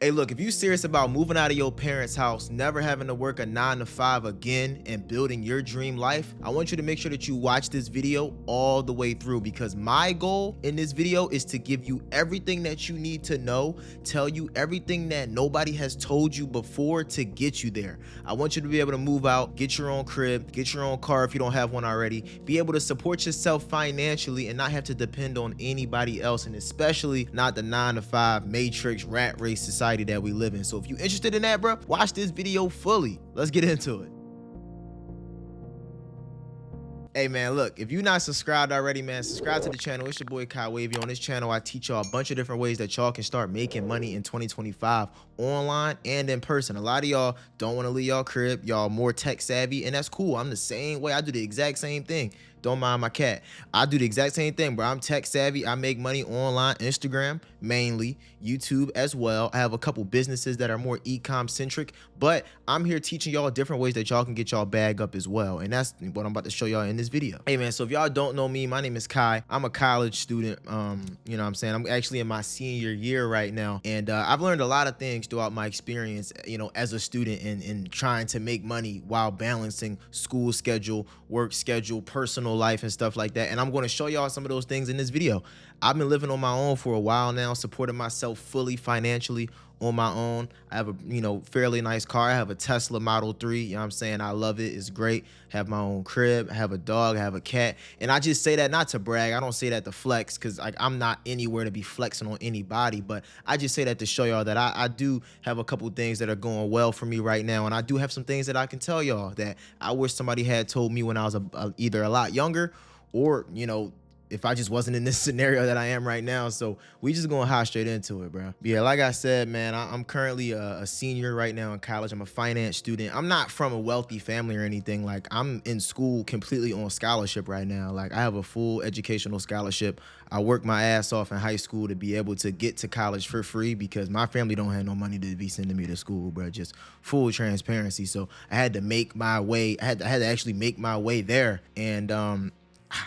Hey, look, if you serious about moving out of your parents' house, never having to work a 9 to 5 again, and building your dream life, I want you to make sure that you watch this video all the way through, because my goal in this video is to give you everything that you need to know, tell you everything that nobody has told you before to get you there. I want you to be able to move out, get your own crib, get your own car if you don't have one already, be able to support yourself financially and not have to depend on anybody else, and especially not the 9 to 5 matrix rat race society that we live in. So if you're interested in that, bro, watch this video fully. Let's get into it. Hey man, look, if you're not subscribed already, man, subscribe to the channel. It's your boy Kai Wavy. On this channel, I teach y'all a bunch of different ways that y'all can start making money in 2025 online and in person. A lot of y'all don't want to leave y'all crib. Y'all more tech savvy, and that's cool. I'm the same way. I do the exact same thing. Don't mind my cat. I do the exact same thing, bro. I'm tech savvy. I make money online, Instagram mainly, YouTube as well. I have a couple businesses that are more e-com centric, but I'm here teaching y'all different ways that y'all can get y'all bag up as well. And that's what I'm about to show y'all in this video. Hey man, so if y'all don't know me, my name is Kai. I'm a college student. You know what I'm saying? I'm actually in my senior year right now. And I've learned a lot of things throughout my experience, you know, as a student and trying to make money while balancing school schedule, work schedule, personal life and stuff like that. And I'm going to show y'all some of those things in this video. I've been living on my own for a while now, supporting myself fully financially on my own. I have a, you know, fairly nice car. I have a Tesla Model 3. You know what I'm saying? I love it. It's great. I have my own crib. I have a dog. I have a cat. And I just say that not to brag. I don't say that to flex, because like I'm not anywhere to be flexing on anybody. But I just say that to show y'all that I do have a couple things that are going well for me right now. And I do have some things that I can tell y'all that I wish somebody had told me when I was either a lot younger, or, you know, if I just wasn't in this scenario that I am right now. So we just going hot straight into it, bro. Yeah, like I said, man, I'm currently a senior right now in college. I'm a finance student. I'm not from a wealthy family or anything. Like, I'm in school completely on scholarship right now. Like, I have a full educational scholarship. I worked my ass off in high school to be able to get to college for free, because my family don't have no money to be sending me to school, bro. Just full transparency. So I had to make my way. I had to actually make my way there. And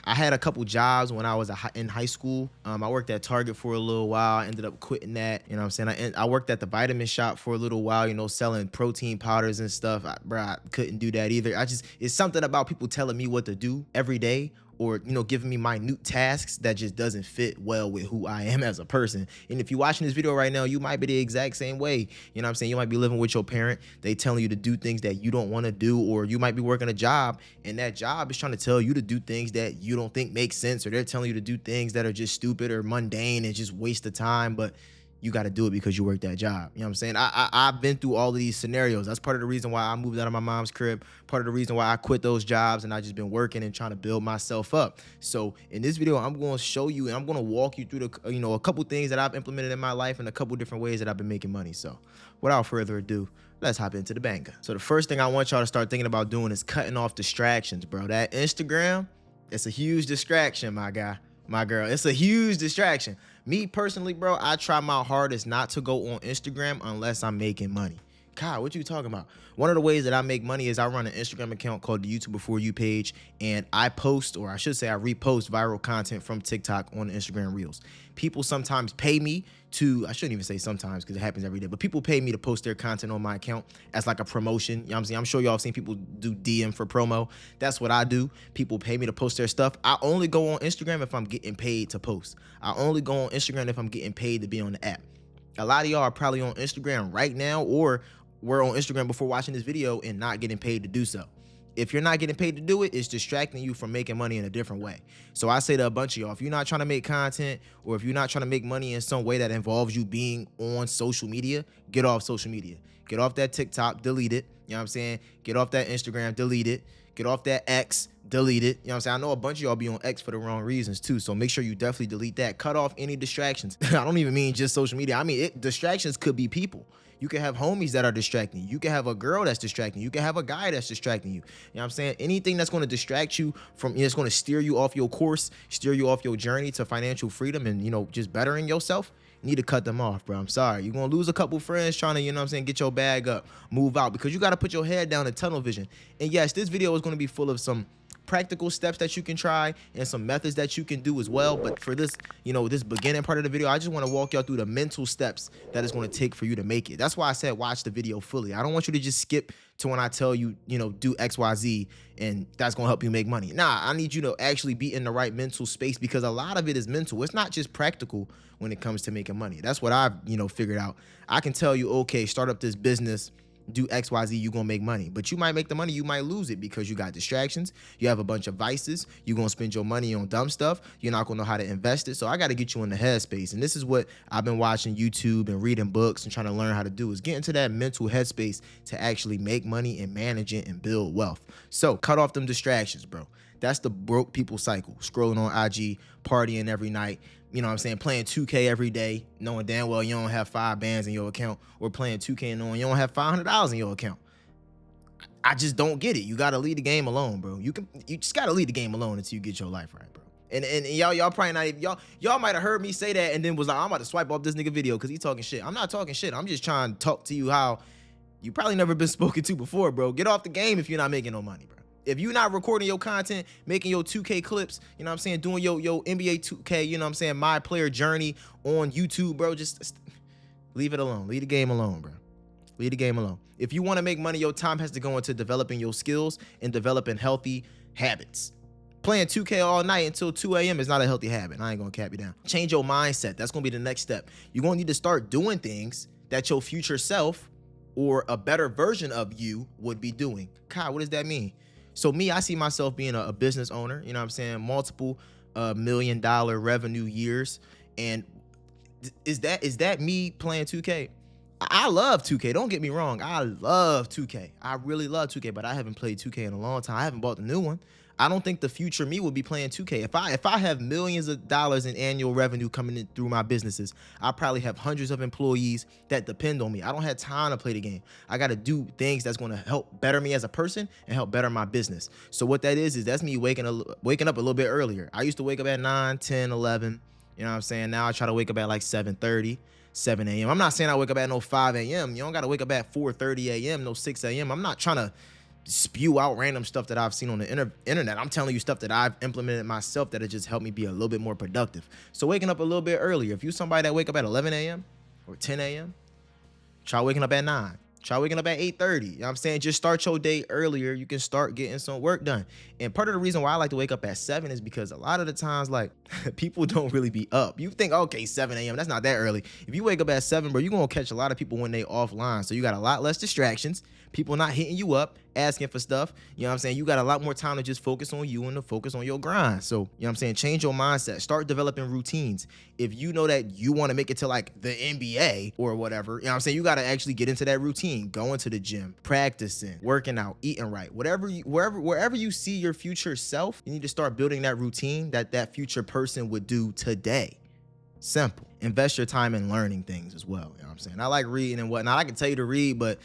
I had a couple jobs when I was in high school. I worked at Target for a little while. I ended up quitting that. You know what I'm saying? I worked at the vitamin shop for a little while, you know, selling protein powders and stuff. I couldn't do that either. It's something about people telling me what to do every day, or, you know, giving me minute tasks that just doesn't fit well with who I am as a person. And if you're watching this video right now, you might be the exact same way. You know what I'm saying? You might be living with your parent. They telling you to do things that you don't want to do, or you might be working a job and that job is trying to tell you to do things that you don't think make sense, or they're telling you to do things that are just stupid or mundane and just waste of time, but you got to do it because you work that job. You know what I'm saying? I've been through all of these scenarios. That's part of the reason why I moved out of my mom's crib, part of the reason why I quit those jobs, and I just been working and trying to build myself up. So in this video, I'm going to show you and I'm going to walk you through the, you know, a couple things that I've implemented in my life and a couple different ways that I've been making money. So without further ado, let's hop into the banger. So the first thing I want y'all to start thinking about doing is cutting off distractions, bro. That Instagram, it's a huge distraction, my guy, my girl. It's a huge distraction. Me personally, bro, I try my hardest not to go on Instagram unless I'm making money. Kyle, what you talking about? One of the ways that I make money is I run an Instagram account called the YouTube Before You page, and I post, or I should say I repost viral content from TikTok on the Instagram Reels. People sometimes pay me to, I shouldn't even say sometimes because it happens every day, but people pay me to post their content on my account as like a promotion. You know what I'm saying? I'm sure y'all have seen people do DM for promo. That's what I do. People pay me to post their stuff. I only go on Instagram if I'm getting paid to post. I only go on Instagram if I'm getting paid to be on the app. A lot of y'all are probably on Instagram right now, or were on Instagram before watching this video and not getting paid to do so. If you're not getting paid to do it, it's distracting you from making money in a different way. So I say to a bunch of y'all, if you're not trying to make content, or if you're not trying to make money in some way that involves you being on social media, get off social media. Get off that TikTok, delete it. You know what I'm saying? Get off that Instagram, delete it. Get off that X, delete it. You know what I'm saying? I know a bunch of y'all be on X for the wrong reasons too, so make sure you definitely delete that. Cut off any distractions. I don't even mean just social media. I mean, distractions could be people. You can have homies that are distracting you. You can have a girl that's distracting you. You can have a guy that's distracting you. You know what I'm saying? Anything that's going to distract you from, it's going to steer you off your course, steer you off your journey to financial freedom and, you know, just bettering yourself, you need to cut them off, bro. I'm sorry. You're going to lose a couple friends trying to, you know what I'm saying, get your bag up, move out, because you got to put your head down in tunnel vision. And yes, this video is going to be full of some practical steps that you can try and some methods that you can do as well. But for this, this beginning part of the video, I just want to walk y'all through the mental steps that it's going to take for you to make it. That's why I said watch the video fully. I don't want you to just skip to when I tell you, do XYZ and that's going to help you make money. Nah, I need you to actually be in the right mental space, because a lot of it is mental. It's not just practical when it comes to making money. That's what I've, figured out. I can tell you, okay, start up this business, do XYZ, you're gonna make money. But you might make the money, you might lose it because you got distractions, you have a bunch of vices, you're gonna spend your money on dumb stuff, you're not gonna know how to invest it. So I gotta get you in the headspace. And this is what I've been watching YouTube and reading books and trying to learn how to do, is get into that mental headspace to actually make money and manage it and build wealth. So cut off them distractions, bro. That's the broke people cycle. Scrolling on IG, partying every night, playing 2K every day, knowing damn well you don't have 5 bands in your account, or playing 2K and knowing you don't have $500 in your account. I just don't get it. You gotta leave the game alone, bro. You just gotta leave the game alone until you get your life right, bro. And y'all probably not even, y'all might have heard me say that and then was like, I'm about to swipe off this nigga video because he's talking shit. I'm not talking shit. I'm just trying to talk to you how you probably never been spoken to before, bro. Get off the game if you're not making no money, bro. If you're not recording your content, making your 2K clips, doing your NBA 2K, my player journey on YouTube, bro, just leave it alone. Leave the game alone, bro. Leave the game alone. If you want to make money, your time has to go into developing your skills and developing healthy habits. Playing 2K all night until 2 a.m. is not a healthy habit. I ain't going to cap you down. Change your mindset. That's going to be the next step. You're going to need to start doing things that your future self or a better version of you would be doing. Kyle, what does that mean? So me, I see myself being a business owner, multiple $1 million revenue years. And is that me playing 2K? I love 2K. Don't get me wrong. I love 2K. I really love 2K, but I haven't played 2K in a long time. I haven't bought the new one. I don't think the future me would be playing 2K. If I have millions of dollars in annual revenue coming in through my businesses, I probably have hundreds of employees that depend on me. I don't have time to play the game. I got to do things that's going to help better me as a person and help better my business. So what that is that's me waking up a little bit earlier. I used to wake up at 9, 10, 11. Now I try to wake up at like 7:30. 7 a.m. I'm not saying I wake up at no 5 a.m. You don't got to wake up at 4:30 a.m., no 6 a.m. I'm not trying to spew out random stuff that I've seen on the internet. I'm telling you stuff that I've implemented myself that has just helped me be a little bit more productive. So waking up a little bit earlier. If you're somebody that wake up at 11 a.m. or 10 a.m., try waking up at 9. Try waking up at 8:30. Just start your day earlier. You can start getting some work done. And part of the reason why I like to wake up at 7 is because a lot of the times, like, people don't really be up. You think, okay, 7 a.m., that's not that early. If you wake up at 7, bro, you're going to catch a lot of people when they offline. So you got a lot less distractions. People not hitting you up, asking for stuff. You got a lot more time to just focus on you and to focus on your grind. So, change your mindset. Start developing routines. If you know that you want to make it to like the NBA or whatever, you got to actually get into that routine. Going to the gym, practicing, working out, eating right. Wherever you see your future self, you need to start building that routine that future person would do today. Simple. Invest your time in learning things as well. I like reading and whatnot. I can tell you to read, but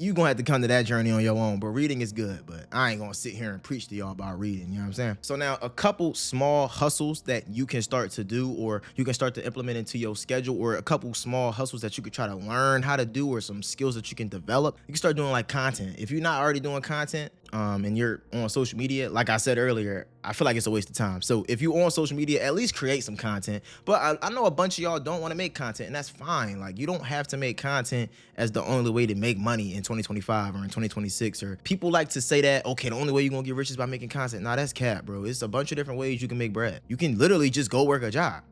you're going to have to come to that journey on your own. But reading is good, but I ain't going to sit here and preach to y'all about reading, So now a couple small hustles that you can start to do, or you can start to implement into your schedule, or a couple small hustles that you could try to learn how to do, or some skills that you can develop. You can start doing like content. If you're not already doing content, and you're on social media, like I said earlier, I feel like it's a waste of time. So if you're on social media, at least create some content. But I know a bunch of y'all don't want to make content, and that's fine. Like, you don't have to make content as the only way to make money in 2025 or in 2026. Or people like to say that, okay, the only way you're gonna get rich is by making content. Nah, that's cap, bro. It's a bunch of different ways you can make bread. You can literally just go work a job.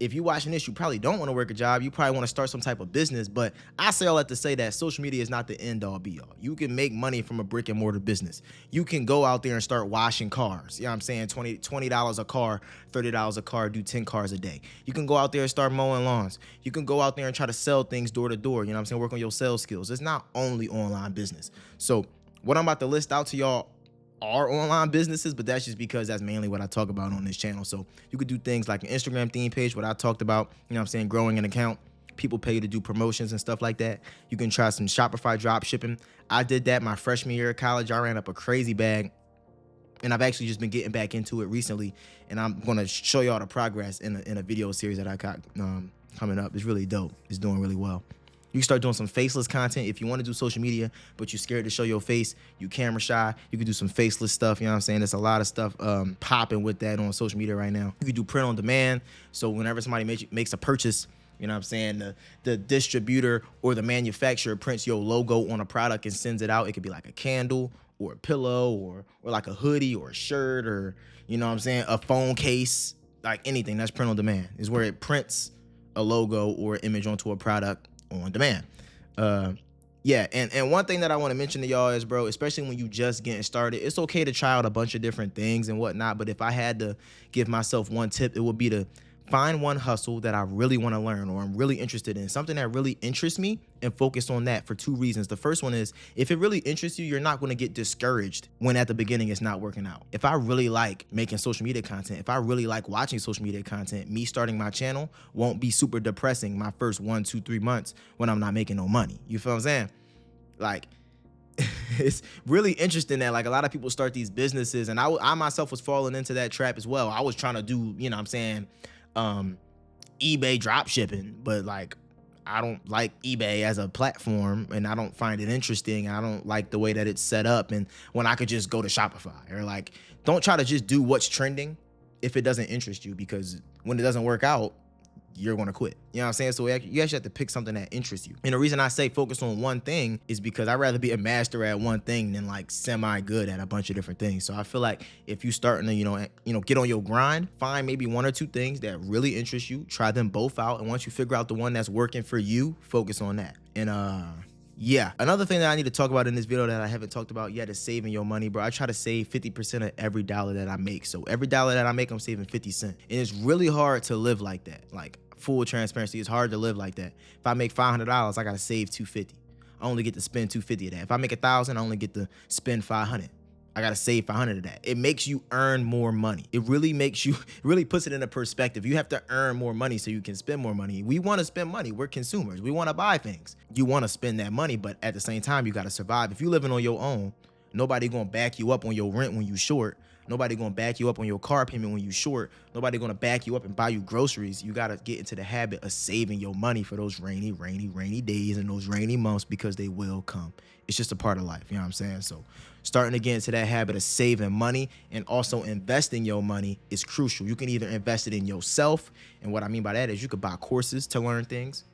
If you're watching this, you probably don't want to work a job. You probably want to start some type of business. But I say all that to say that social media is not the end all be all. You can make money from a brick and mortar business. You can go out there and start washing cars. $20 a car, $30 a car, do 10 cars a day. You can go out there and start mowing lawns. You can go out there and try to sell things door to door. Work on your sales skills. It's not only online business. So what I'm about to list out to y'all are online businesses, but that's just because that's mainly what I talk about on this channel. So you could do things like an Instagram theme page, what I talked about, growing an account. People pay you to do promotions and stuff like that. You can try some Shopify drop shipping. I did that my freshman year of college. I ran up a crazy bag, and I've actually just been getting back into it recently, and I'm going to show y'all the progress in a video series that I got coming up. It's really dope. It's doing really well. You can start doing some faceless content. If you want to do social media, but you're scared to show your face, you camera shy, you can do some faceless stuff. You know what I'm saying? There's a lot of stuff popping with that on social media right now. You can do print on demand. So whenever somebody makes a purchase, you know what I'm saying, the distributor or the manufacturer prints your logo on a product and sends it out. It could be like a candle or a pillow or like a hoodie or a shirt or, you know what I'm saying, a phone case, like anything. That's print on demand. Is where it prints a logo or image onto a product on demand. Yeah, and one thing that I want to mention to y'all is, bro, especially when you just getting started, it's okay to try out a bunch of different things and whatnot, but if I had to give myself one tip, it would be to find one hustle that I really want to learn or I'm really interested in, something that really interests me, and focus on that for 2 reasons. The first one is, if it really interests you, you're not going to get discouraged when at the beginning it's not working out. If I really like making social media content, if I really like watching social media content, me starting my channel won't be super depressing my first 1, 2, 3 months when I'm not making no money. You feel what I'm saying? Like, it's really interesting that like a lot of people start these businesses, and I myself was falling into that trap as well. I was trying to do, you know what I'm saying, eBay drop shipping, but like I don't like eBay as a platform and I don't find it interesting. I don't like the way that it's set up, and when I could just go to Shopify, or like, don't try to just do what's trending if it doesn't interest you, because when it doesn't work out, you're going to quit. You know what I'm saying? So you actually have to pick something that interests you. And the reason I say focus on one thing is because I'd rather be a master at one thing than like semi-good at a bunch of different things. So I feel like if you starting to, you know, get on your grind, find maybe 1 or 2 things that really interest you, try them both out. And once you figure out the one that's working for you, focus on that. And yeah, another thing that I need to talk about in this video that I haven't talked about yet is saving your money, bro. I try to save 50% of every dollar that I make. So every dollar that I make, I'm saving 50 cents. And it's really hard to live like that. Like, full transparency, it's hard to live like that. If I make $500, I gotta save $250. I only get to spend $250 of that. If I make $1,000, I only get to spend $500. I gotta save $500 of that. It makes you earn more money. It really makes you, really puts it into perspective. You have to earn more money so you can spend more money. We want to spend money. We're consumers. We want to buy things. You want to spend that money, but at the same time, you gotta survive. If you're living on your own, nobody gonna back you up on your rent when you short. Nobody gonna back you up on your car payment when you short. Nobody gonna back you up and buy you groceries. You gotta get into the habit of saving your money for those rainy days and those rainy months, because they will come. It's just a part of life, you know what I'm saying? So starting to get into that habit of saving money and also investing your money is crucial. You can either invest it in yourself, and what I mean by that is you could buy courses to learn things.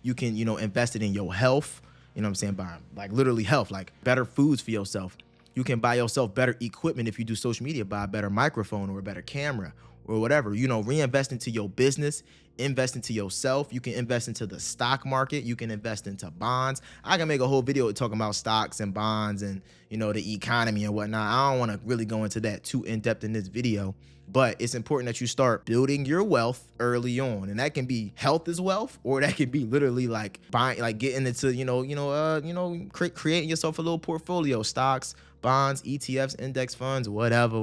You can, you know, invest it in your health, you know what I'm saying, by like literally health, like better foods for yourself. You can buy yourself better equipment if you do social media, buy a better microphone or a better camera or whatever. You know, reinvest into your business, invest into yourself. You can invest into the stock market. You can invest into bonds. I can make a whole video talking about stocks and bonds and, you know, the economy and whatnot. I don't want to really go into that too in depth in this video, but it's important that you start building your wealth early on. And that can be health as wealth, or that can be literally like buying, like getting into, creating yourself a little portfolio, stocks, bonds, ETFs, index funds, whatever.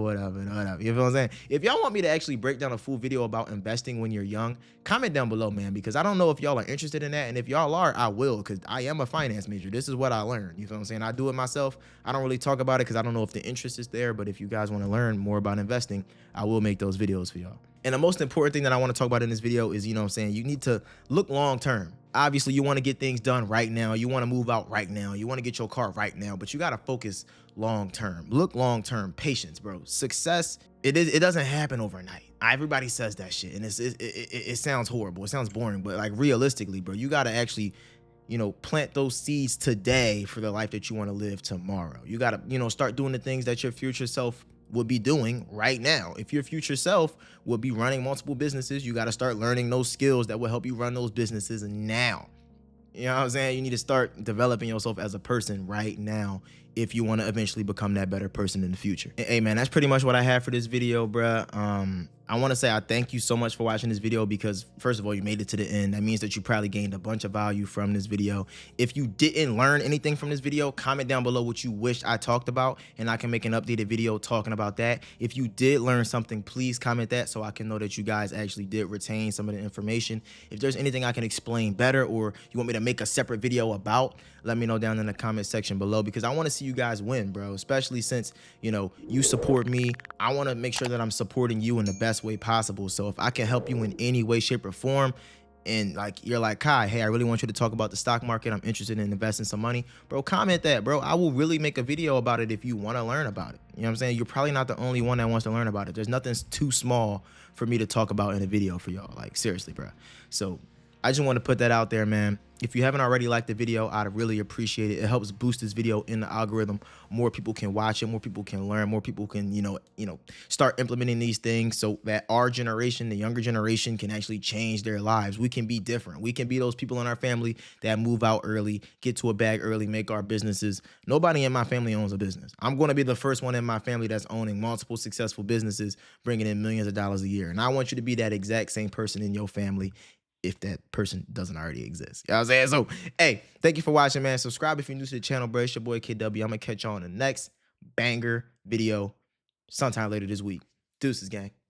You feel what I'm saying? If y'all want me to actually break down a full video about investing when you're young, comment down below, man, because I don't know if y'all are interested in that. And if y'all are, I will, because I am a finance major. This is what I learned. You feel what I'm saying? I do it myself. I don't really talk about it because I don't know if the interest is there. But if you guys want to learn more about investing, I will make those videos for y'all. And the most important thing that I want to talk about in this video is, you know what I'm saying, you need to look long term. Obviously, you want to get things done right now. You want to move out right now. You want to get your car right now, but you got to focus long term. Look long term. Patience, bro. Success, it doesn't happen overnight. Everybody says that shit, and it sounds horrible. It sounds boring, but like realistically, bro, you got to actually, you know, plant those seeds today for the life that you want to live tomorrow. You got to, you know, start doing the things that your future self would be doing right now. If your future self would be running multiple businesses, you got to start learning those skills that will help you run those businesses now. You know what I'm saying? You need to start developing yourself as a person right now if you want to eventually become that better person in the future. And, hey, man, that's pretty much what I have for this video, bruh. I want to say I thank you so much for watching this video, because first of all, you made it to the end. That means that you probably gained a bunch of value from this video. If you didn't learn anything from this video, comment down below what you wish I talked about, and I can make an updated video talking about that. If you did learn something, please comment that so I can know that you guys actually did retain some of the information. If there's anything I can explain better, or you want me to make a separate video about, let me know down in the comment section below, because I want to see you guys win, bro, especially since, you know, you support me. I want to make sure that I'm supporting you in the best way possible. So if I can help you in any way, shape, or form, and like you're like, Kai, hey, I really want you to talk about the stock market. I'm interested in investing some money. Bro, comment that, bro. I will really make a video about it if you want to learn about it. You know what I'm saying? You're probably not the only one that wants to learn about it. There's nothing too small for me to talk about in a video for y'all. Like, seriously, bro. So I just want to put that out there, man. If you haven't already liked the video, I'd really appreciate it. It helps boost this video in the algorithm. More people can watch it, more people can learn, more people can, start implementing these things so that our generation, the younger generation, can actually change their lives. We can be different. We can be those people in our family that move out early, get to a bag early, make our businesses. Nobody in my family owns a business. I'm going to be the first one in my family that's owning multiple successful businesses, bringing in millions of dollars a year. And I want you to be that exact same person in your family, if that person doesn't already exist. You know what I'm saying? So, hey, thank you for watching, man. Subscribe if you're new to the channel, bro. It's your boy, KW. I'm going to catch y'all on the next banger video sometime later this week. Deuces, gang.